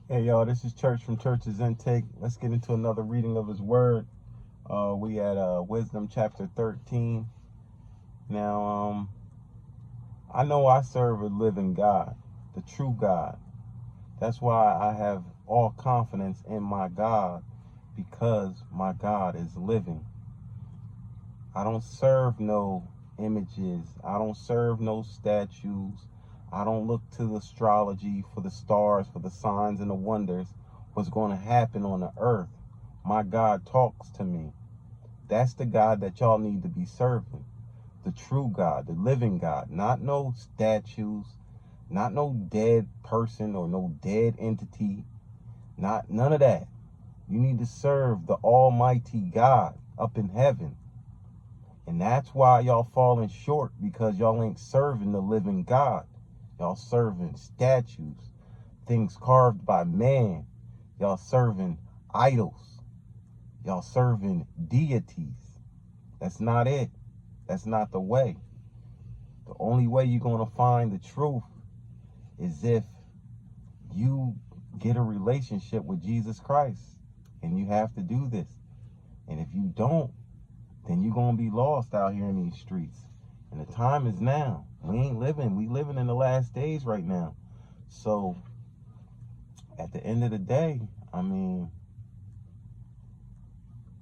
Hey y'all, this is Church from Church's Intake. Let's get into another reading of his word. We at Wisdom chapter 13. Now, I know I serve a living God, the true God. That's why I have all confidence in my God, because my God is living. I don't serve no images. I don't serve no statues. I don't look to the astrology for the stars, for the signs and the wonders, what's going to happen on the earth. My God talks to me. That's the God that y'all need to be serving. The true God, the living God, not no statues, not no dead person or no dead entity, not none of that. You need to serve the Almighty God up in heaven. And that's why y'all falling short, because y'all ain't serving the living God. Y'all serving statues, things carved by man. Y'all serving idols. Y'all serving deities. That's not it. That's not the way. The only way you're going to find the truth is if you get a relationship with Jesus Christ. And you have to do this. And if you don't, then you're going to be lost out here in these streets. And the time is now. We living in the last days right now. So at the end of the day, I mean,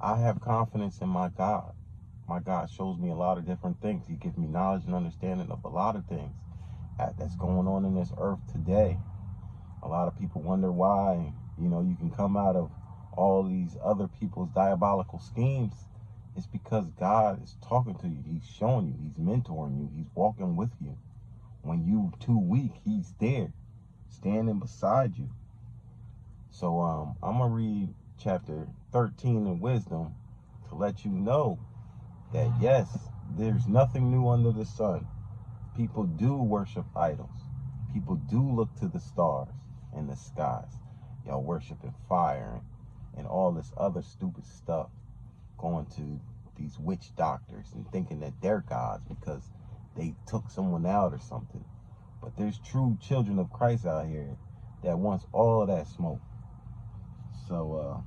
I have confidence in my God. My God shows me a lot of different things. He gives me knowledge and understanding of a lot of things that's going on in this earth today. A lot of people wonder why, you can come out of all these other people's diabolical schemes. It's because God is talking to you. He's showing you. He's mentoring you. He's walking with you. When you too weak, he's there, standing beside you. So I'm going to read chapter 13 in Wisdom to let you know that, yes, there's nothing new under the sun. People do worship idols. People do look to the stars and the skies. Y'all worshiping fire and all this other stupid stuff. Going to these witch doctors and thinking that they're gods because they took someone out or something. But there's true children of Christ out here that wants all of that smoke. So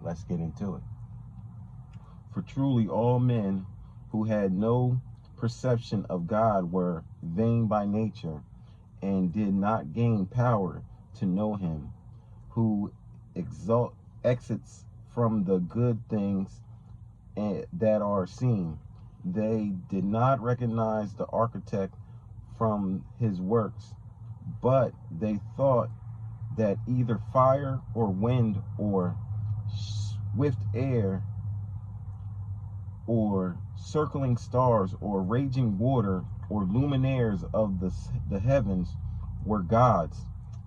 let's get into it. For truly all men who had no perception of God were vain by nature and did not gain power to know him, who exits from the good things that are seen. They did not recognize the architect from his works, but they thought that either fire or wind or swift air or circling stars or raging water or luminaires of the heavens were gods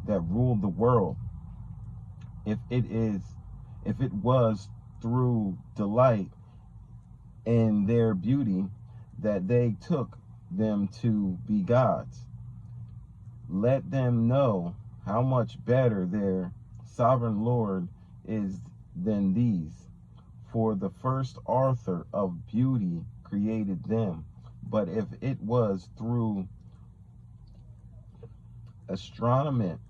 that ruled the world. If it was through delight in their beauty that they took them to be gods, let them know how much better their sovereign Lord is than these. For the first author of beauty created them. But if it was through astonishment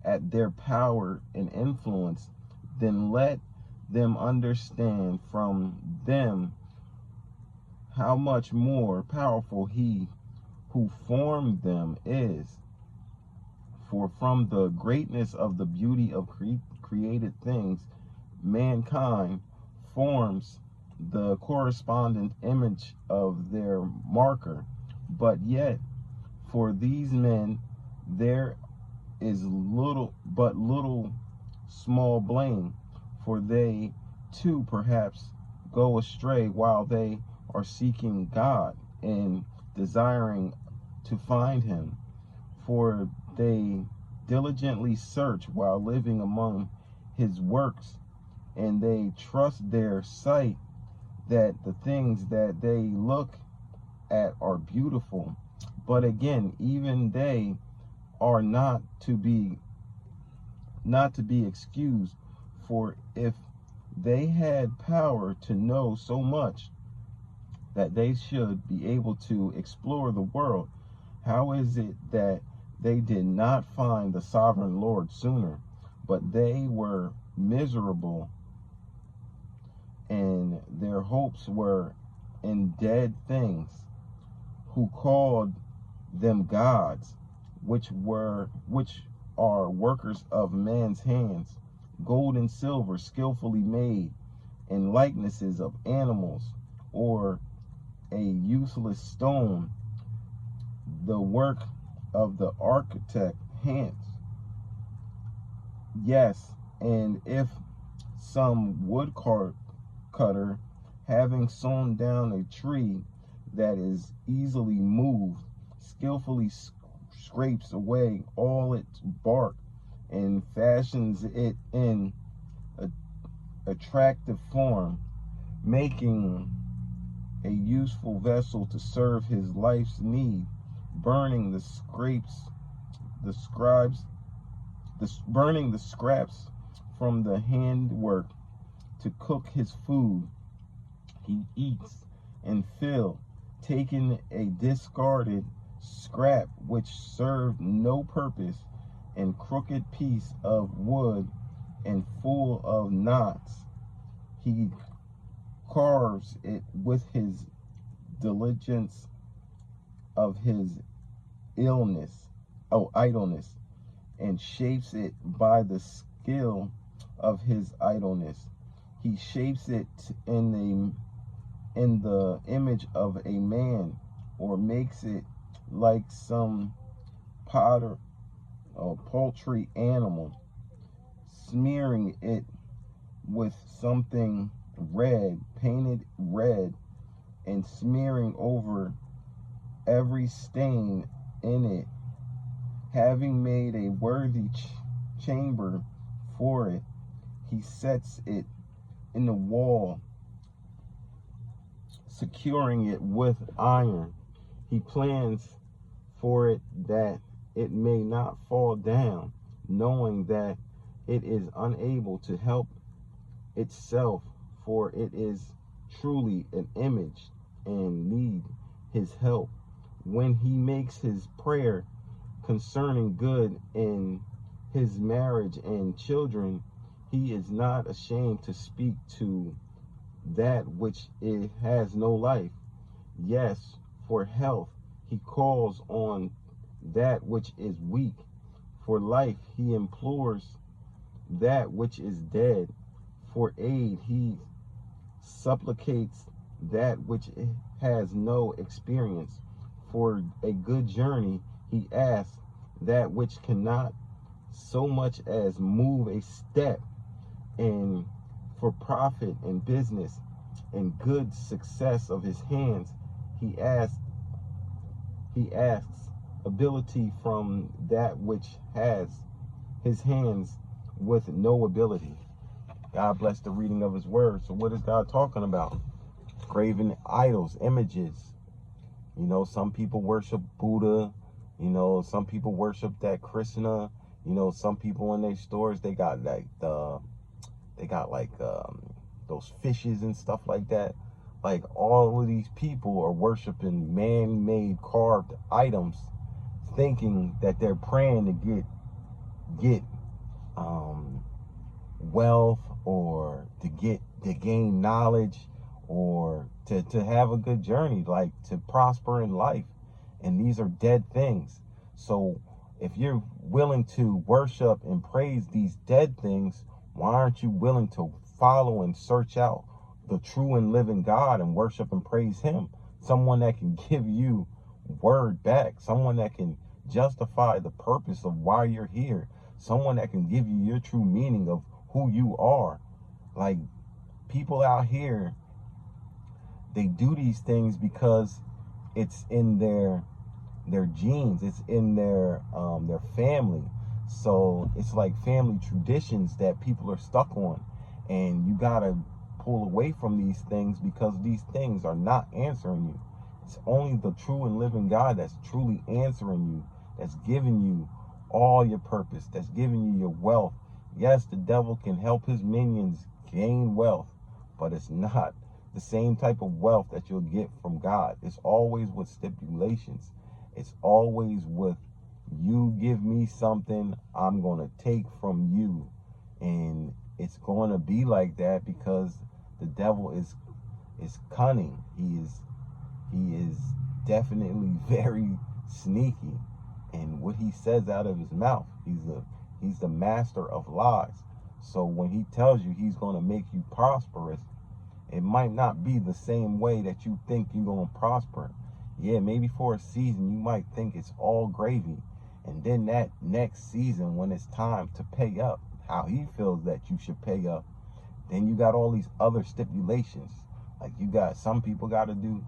at their power and influence, then let them understand from them how much more powerful he who formed them is. For from the greatness of the beauty of created things, mankind forms the correspondent image of their marker. But yet, for these men, there is little small blame, for they too perhaps go astray while they are seeking God and desiring to find him. For they diligently search while living among his works, and they trust their sight that the things that they look at are beautiful. But again, even they are not to be excused, for if they had power to know so much that they should be able to explore the world, how is it that They did not find the sovereign Lord sooner, but they were miserable, and their hopes were in dead things, who called them gods, which are workers of man's hands, gold and silver skillfully made, and likenesses of animals, or a useless stone, the work of the architect hands. Yes, and if some woodcutter, having sawn down a tree that is easily moved, skillfully scrapes away all its bark and fashions it in a attractive form, making a useful vessel to serve his life's need, burning the scraps from the handwork to cook his food. He eats and fill, taking a discarded scrap which served no purpose, and crooked piece of wood and full of knots. He carves it with his diligence of his idleness, and shapes it by the skill of his idleness. He shapes it in the image of a man, or makes it like some poultry animal, smearing it with something red, painted red, and smearing over every stain in it. Having made a worthy chamber for it, he sets it in the wall, securing it with iron. He plans for it that it may not fall down, knowing that it is unable to help itself, for it is truly an image and need his help. When he makes his prayer concerning good in his marriage and children, he is not ashamed to speak to that which it has no life. Yes, for health he calls on that which is weak. For life he implores that which is dead. For aid he supplicates that which has no experience. For a good journey he asks that which cannot so much as move a step. And for profit and business and good success of his hands, he asks ability from that which has his hands with no ability. God bless the reading of his word. So what is God talking about? Graven idols, images. You know, some people worship Buddha. You know, some people worship that Krishna. You know, some people in their stores, they got like those fishes and stuff like that. Like, all of these people are worshiping man-made carved items, thinking that they're praying to get wealth, or to gain knowledge, or to have a good journey, like to prosper in life. And these are dead things. So if you're willing to worship and praise these dead things, why aren't you willing to follow and search out the true and living God and worship and praise him? Someone that can give you word back, someone that can justify the purpose of why you're here, someone that can give you your true meaning of who you are. Like, people out here, they do these things because it's in their genes, it's in their family. So it's like family traditions that people are stuck on, and you gotta pull away from these things, because these things are not answering you. It's only the true and living God that's truly answering you, that's giving you all your purpose, that's giving you your wealth. Yes, the devil can help his minions gain wealth, but it's not the same type of wealth that you'll get from God. It's always with stipulations. It's always with you give me something, I'm going to take from you. And it's going to be like that because the devil is cunning. He is definitely very sneaky. And what he says out of his mouth, he's the master of lies. So when he tells you he's going to make you prosperous, it might not be the same way that you think you're going to prosper. Yeah, maybe for a season you might think it's all gravy. And then that next season, when it's time to pay up, how he feels that you should pay up, then you got all these other stipulations. Like some people got to do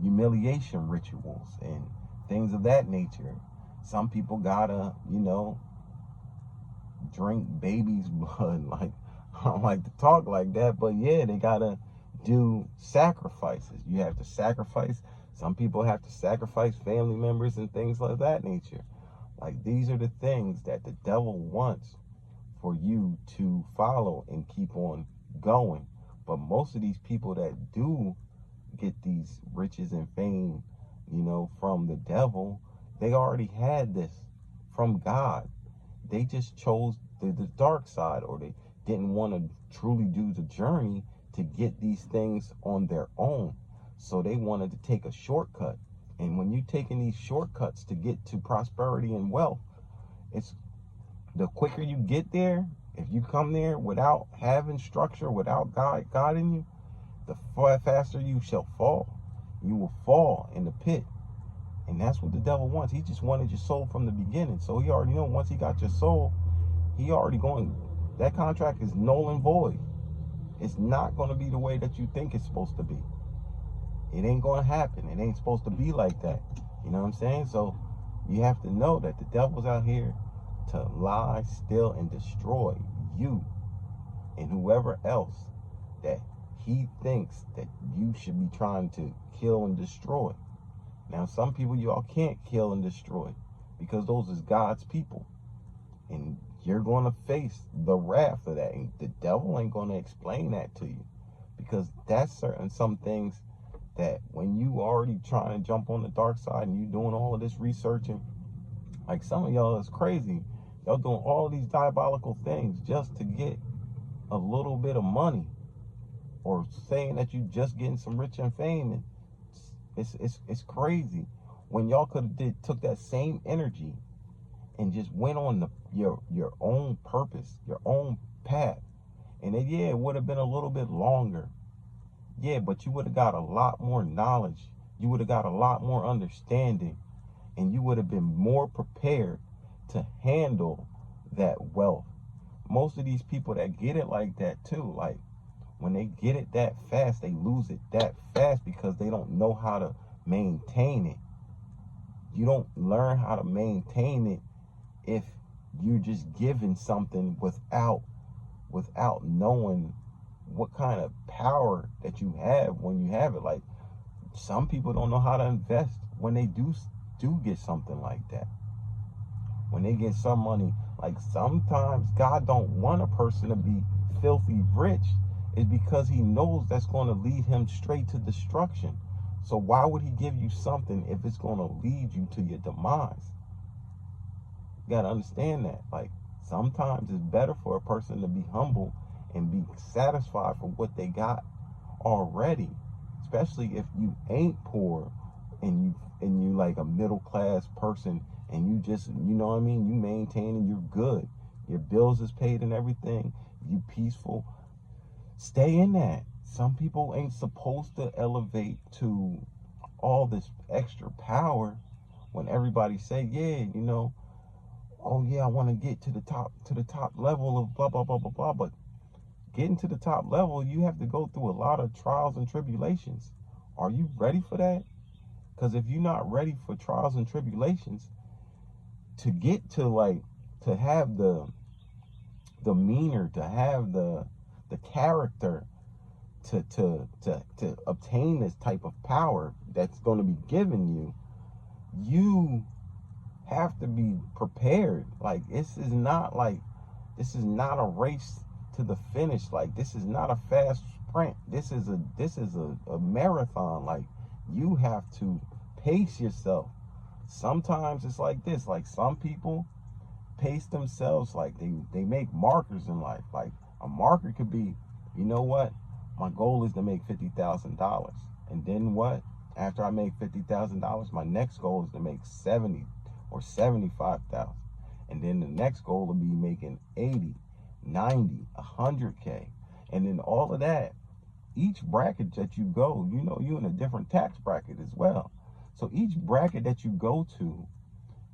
humiliation rituals and things of that nature. Some people got to, drink baby's blood. Like, I don't like to talk like that, but yeah, they got to do sacrifices. You have to sacrifice. Some people have to sacrifice family members and things like that nature. Like, these are the things that the devil wants for you to follow and keep on going. But most of these people that do get these riches and fame, from the devil, they already had this from God. They just chose the dark side, or they didn't want to truly do the journey to get these things on their own. So they wanted to take a shortcut. And when you're taking these shortcuts to get to prosperity and wealth, it's the quicker you get there. If you come there without having structure, without God in you, the faster you shall fall. You will fall in the pit. And that's what the devil wants. He just wanted your soul from the beginning. So he already know once he got your soul, he already going, that contract is null and void. It's not going to be the way that you think it's supposed to be. It ain't going to happen. It ain't supposed to be like that. You know what I'm saying? So you have to know that the devil's out here to lie, steal, and destroy you and whoever else that he thinks that you should be trying to kill and destroy. Now, some people y'all can't kill and destroy because those is God's people. And you're going to face the wrath of that. And the devil ain't going to explain that to you, because that's some things that when you already trying to jump on the dark side and you doing all of this researching, like some of y'all is crazy. Y'all doing all these diabolical things just to get a little bit of money, or saying that you just getting some rich and fame. And it's crazy when y'all could have took that same energy and just went on your own purpose, your own path. And then, yeah, it would have been a little bit longer. Yeah, but you would have got a lot more knowledge. You would have got a lot more understanding, and you would have been more prepared to handle that wealth. Most of these people that get it like that too, like when they get it that fast, they lose it that fast because they don't know how to maintain it. You don't learn how to maintain it if you're just giving something without knowing what kind of power that you have when you have it. Like, some people don't know how to invest when they do get something like that. When they get some money, like, sometimes God don't want a person to be filthy rich, is because he knows that's going to lead him straight to destruction. So why would he give you something if it's going to lead you to your demise? You got to understand that. Like, sometimes it's better for a person to be humble and be satisfied for what they got already, especially if you ain't poor and you like a middle class person, and you just, you know what I mean, you maintain and you're good, your bills is paid and everything, you peaceful. Stay in that. Some people ain't supposed to elevate to all this extra power when everybody say, yeah, oh yeah, I want to get to the top level of blah blah blah blah blah. But getting to the top level, you have to go through a lot of trials and tribulations. Are you ready for that? Because if you're not ready for trials and tribulations, to get to have the demeanor, to have the character to obtain this type of power that's going to be given you, you have to be prepared. Like, this is not a race to the finish. Like, this is not a fast sprint. This is a marathon. Like, you have to pace yourself Sometimes it's like this, like some people pace themselves, like they make markers in life. Like a marker could be, you know what, my goal is to make $50,000, and then what, after I make $50,000, my next goal is to make 70 or 75,000, and then the next goal will be making 80, 90, 100K. And then all of that, each bracket that you go, you know, you're in a different tax bracket as well. So each bracket that you go to,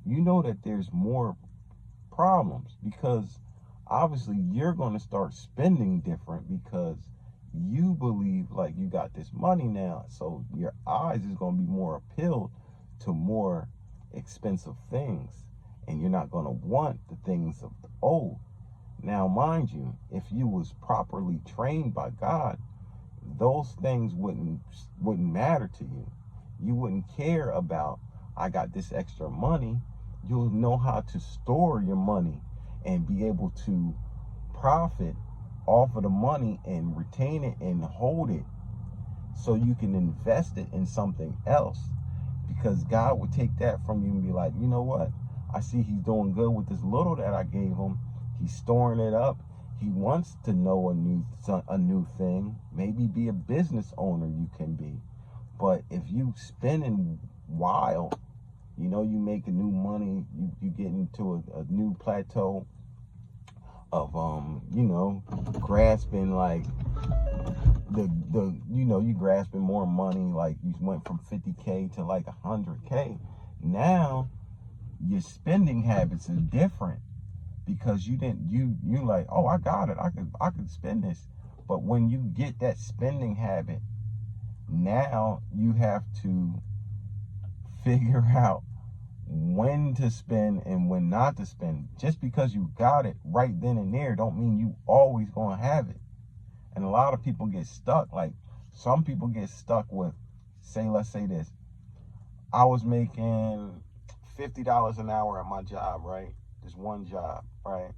you know that there's more problems, because obviously you're going to start spending different because you believe like you got this money now. So your eyes is going to be more appealed to more expensive things, and you're not going to want the things of the old. Now, mind you, if you was properly trained by God, those things wouldn't matter to you. You wouldn't care about, I got this extra money. You'll know how to store your money and be able to profit off of the money and retain it and hold it, so you can invest it in something else. Because God would take that from you and be like, you know what? I see he's doing good with this little that I gave him. He's storing it up. He wants to know a new thing. Maybe be a business owner you can be. But if you spending wild, you know, you make a new money, you get into a new plateau of you know, grasping like the you know, you grasping more money, like you went from 50K to like 100K. Now your spending habits are different, because you like, oh, I got it, I could spend this. But when you get that spending habit, now you have to figure out when to spend and when not to spend. Just because you got it right then and there don't mean you always gonna have it. And a lot of people get stuck. Like some people get stuck with, say, let's say this, I was making $50 an hour at my job, right? This one job, right?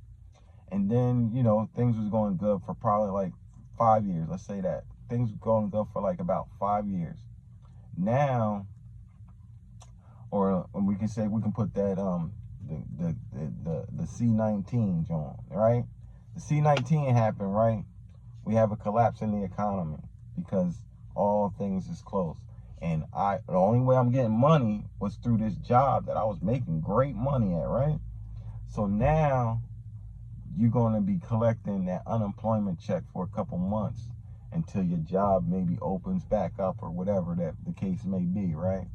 And then, you know, things was going good for probably like 5 years. Let's say that things were going good for like about 5 years. Now, or we can say, we can put that the C-19 joint, right? The C-19 happened, right? We have a collapse in the economy because all things is closed. And the only way I'm getting money was through this job that I was making great money at, right? So now you're going to be collecting that unemployment check for a couple months until your job maybe opens back up or whatever that the case may be, right?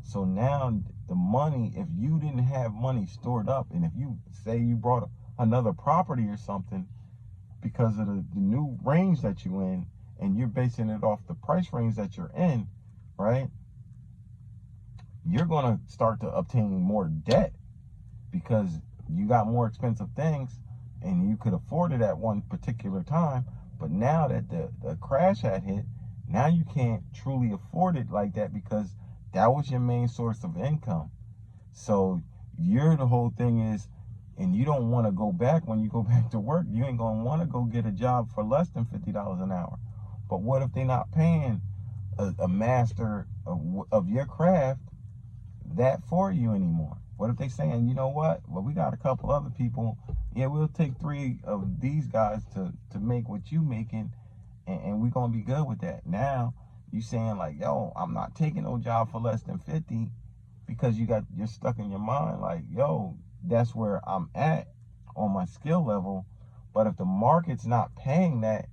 So now the money, if you didn't have money stored up, and if you say you brought another property or something because of the new range that you're in, and you're basing it off the price range that you're in, right? You're going to start to obtain more debt because you got more expensive things and you could afford it at one particular time. But now that the crash had hit, now you can't truly afford it like that because that was your main source of income. So the whole thing is, and you don't want to go back when you go back to work. You ain't going to want to go get a job for less than $50 an hour. But what if they're not paying a master of your craft that for you anymore? What if they saying, you know what? Well, we got a couple other people. Yeah, we'll take 3 of these guys to make what you making, and we're going to be good with that. Now, you saying like, yo, I'm not taking no job for less than 50 because you're stuck in your mind like, yo, that's where I'm at on my skill level. But if the market's not paying that,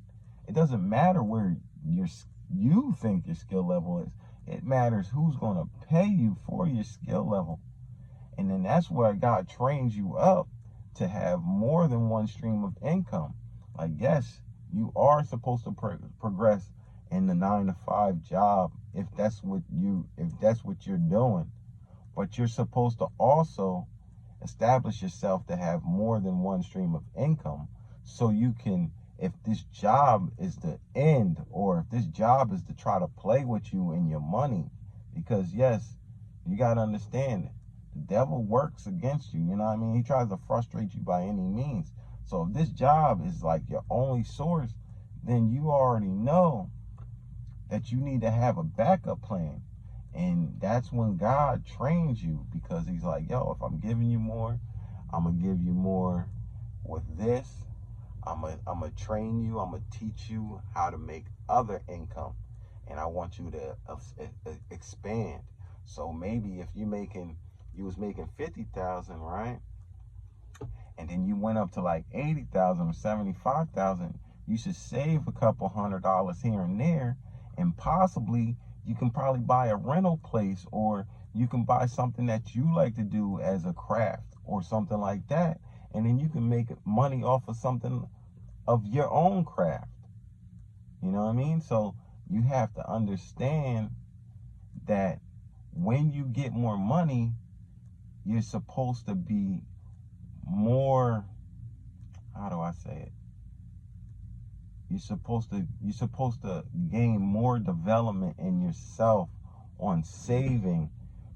it doesn't matter where you think your skill level is. It matters who's going to pay you for your skill level. And then that's where God trains you up to have more than one stream of income. Like, yes, you are supposed to progress in the 9-to-5 job if that's what you're doing. But you're supposed to also establish yourself to have more than one stream of income, so you can, if this job is the end, or if this job is to try to play with you and your money, because yes, you got to understand, the devil works against you, you know what I mean? He tries to frustrate you by any means. So if this job is like your only source, then you already know that you need to have a backup plan. And that's when God trains you, because he's like, yo, if I'm giving you more, I'm going to give you more with this. I'm gonna train you. I'm going to teach you how to make other income. And I want you to expand. So maybe if you was making 50,000, right? And then you went up to like 80,000 or 75,000, you should save a couple $100 here and there, and possibly you can probably buy a rental place, or you can buy something that you like to do as a craft or something like that, and then you can make money off of something of your own craft. You know what I mean? So you have to understand that when you get more money, you're supposed to be more, how do I say it? You're supposed to gain more development in yourself on saving,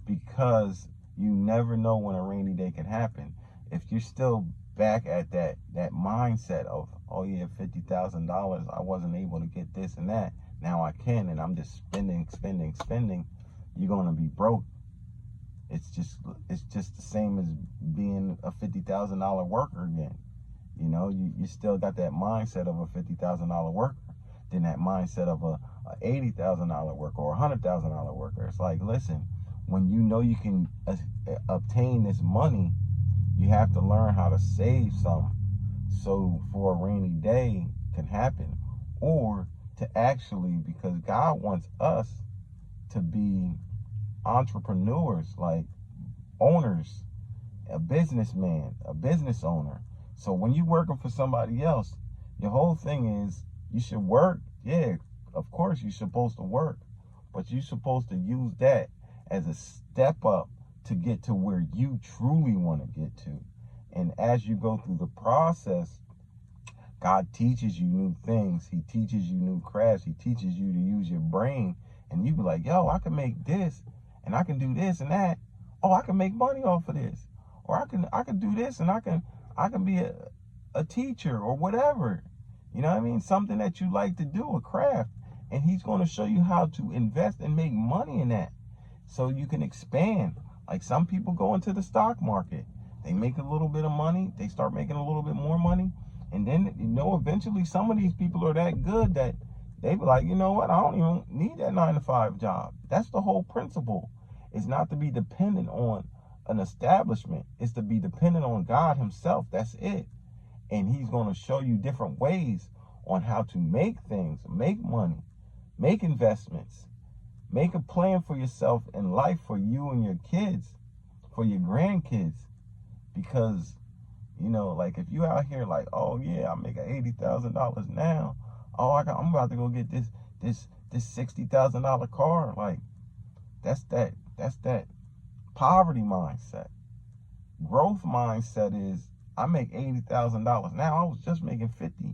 because you never know when a rainy day can happen. If you're still back at that mindset of, oh yeah, $50,000, I wasn't able to get this and that, now I can, and I'm just spending, you're gonna be broke. It's just the same as being a $50,000 worker again. You know, you still got that mindset of a $50,000 worker, then that mindset of a $80,000 worker or a $100,000 worker. It's like, listen, when you know you can obtain this money, you have to learn how to save some, so for a rainy day can happen, or to actually, because God wants us to be entrepreneurs, like owners, a businessman, a business owner. So when you're working for somebody else, your whole thing is you should work. Yeah, of course you're supposed to work, but you're supposed to use that as a step up to get to where you truly want to get to. And as you go through the process, God teaches you new things. He teaches you new crafts. He teaches you to use your brain. And you be like, yo, I can make this, and I can do this and that. Oh, I can make money off of this. Or I can do this, and I can be a teacher or whatever. You know what I mean? Something that you like to do, a craft. And he's going to show you how to invest and make money in that, so you can expand. Like some people go into the stock market. They make a little bit of money. They start making a little bit more money. And then, you know, eventually some of these people are that good that they be like, you know what? I don't even need that 9-to-5 job. That's the whole principle. It's not to be dependent on an establishment. It's to be dependent on God himself. That's it. And he's going to show you different ways on how to make things, make money, make investments, make a plan for yourself in life, for you and your kids, for your grandkids. Because, you know, like if you out here like, oh yeah, I'm making $80,000 now. Oh, I'm about to go get this $60,000 car. Like that's that poverty mindset. Growth mindset is, I make $80,000 now. I was just making 50.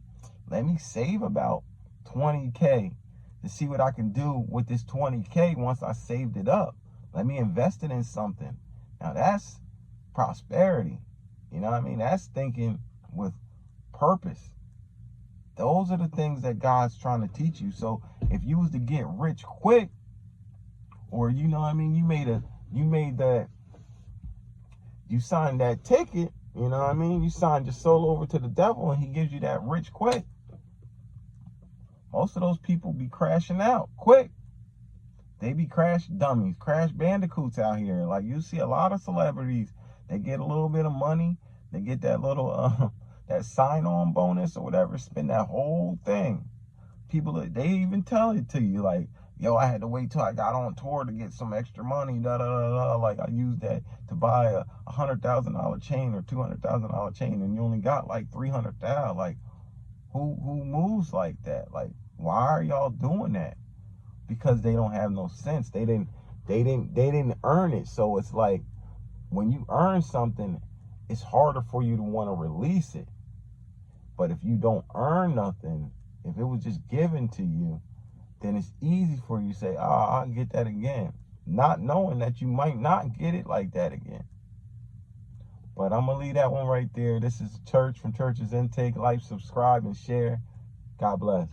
Let me save about 20K to see what I can do with this 20K once I saved it up. Let me invest it in something. Now that's prosperity. You know what I mean? That's thinking with purpose. Those are the things that God's trying to teach you. So if you was to get rich quick, or you know what I mean, you signed that ticket, you know what I mean? You signed your soul over to the devil and he gives you that rich quick. Most of those people be crashing out quick. They be crash dummies, crash bandicoots out here. Like you see a lot of celebrities, they get a little bit of money, they get that little that sign-on bonus or whatever, spend that whole thing. People, they even tell it to you like, yo, I had to wait till I got on tour to get some extra money, like I used that to buy a $100,000 chain or $200,000 chain, and you only got like 300,000. Like who moves like that? Like, why are y'all doing that? Because they don't have no sense. They didn't earn it. So it's like, when you earn something, it's harder for you to want to release it. But if you don't earn nothing, if it was just given to you, then it's easy for you to say, I'll get that again, not knowing that you might not get it like that again. But I'm going to leave that one right there. This is Church from Church's Intake. Like, subscribe, and share. God bless.